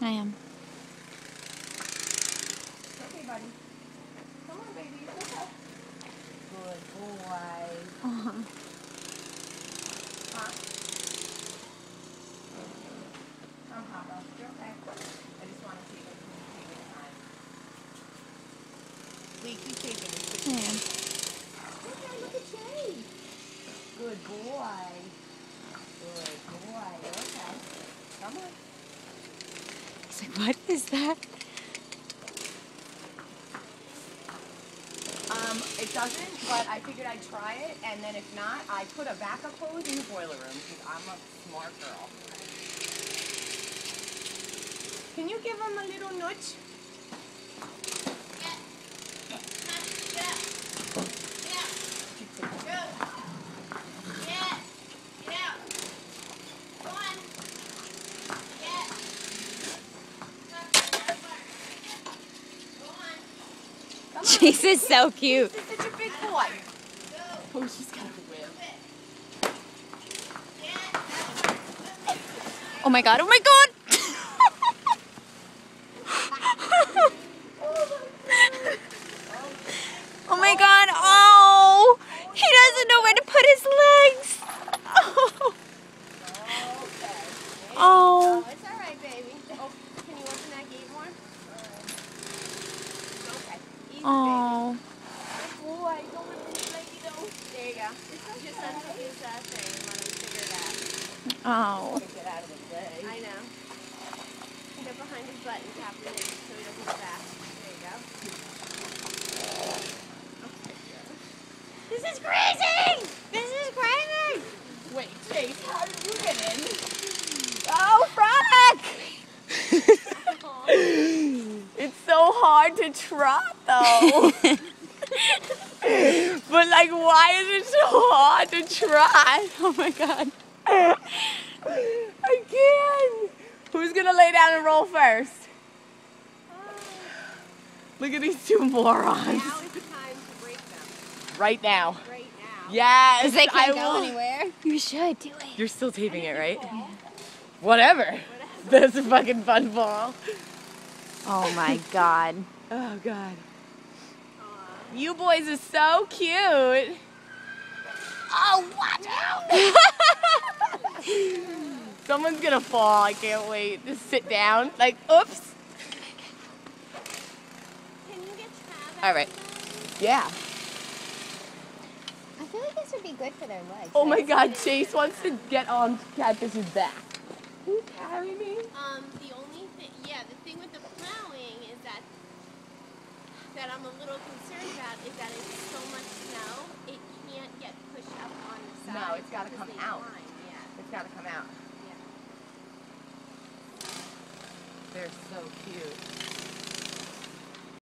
I am. Okay, buddy. Come on, baby. It's okay. Good boy. Uh-huh. Huh? Come, Papa. You're okay. I just want to see if you can take your time. Lee, keep taping this. I am. Okay, look at Chase. Good boy. Good boy. You're okay. Come on. He's like, what is that? It doesn't, but I figured I'd try it, and then if not, I put a backup hose in the boiler room because I'm a smart girl. Can you give him a little nudge? Chase is so cute. He's such a big boy. Oh, she's got a whip. Oh my god, oh my god! Oh my god, oh! He doesn't know where to put his legs! Oh! Okay. Oh. It's alright, baby. Oh, can you open that gate more? Okay. Easy, Oh. baby. Good boy. Don't let this lady go. There you go. Just unhook his thing and let him figure it out. Oh. Get out of the way. I know. Get behind his butt and tap the hip so he doesn't get back. There you go. This is crazy! This is crazy! Wait, Chase, how did you get in? Oh, Frank! It's so hard to trot, though. But, like, why is it so hard to trot? Oh my god. I can't. Who's gonna lay down and roll first? Look at these two morons. Now is the time to break them. Right now. Right now. Yes. Because they can't go will. anywhere. You should do it. You're still taping it, right? Whatever. That's a fucking fun ball. Oh my god. Oh, God. You boys are so cute. Oh, watch out. Someone's gonna fall. I can't wait. Just sit down. Like, oops. Can you get Travis? All right. Yeah. I feel like this would be good for their legs. Oh my God, Chase wants to get on Catfish's back. Can you carry me? The only thing, the thing with the plowing is that I'm a little concerned about is that it's so much snow, it can't get pushed up on the side. No, it's got to come because they out. climb, yeah. It's got to come out. Yeah. They're so cute.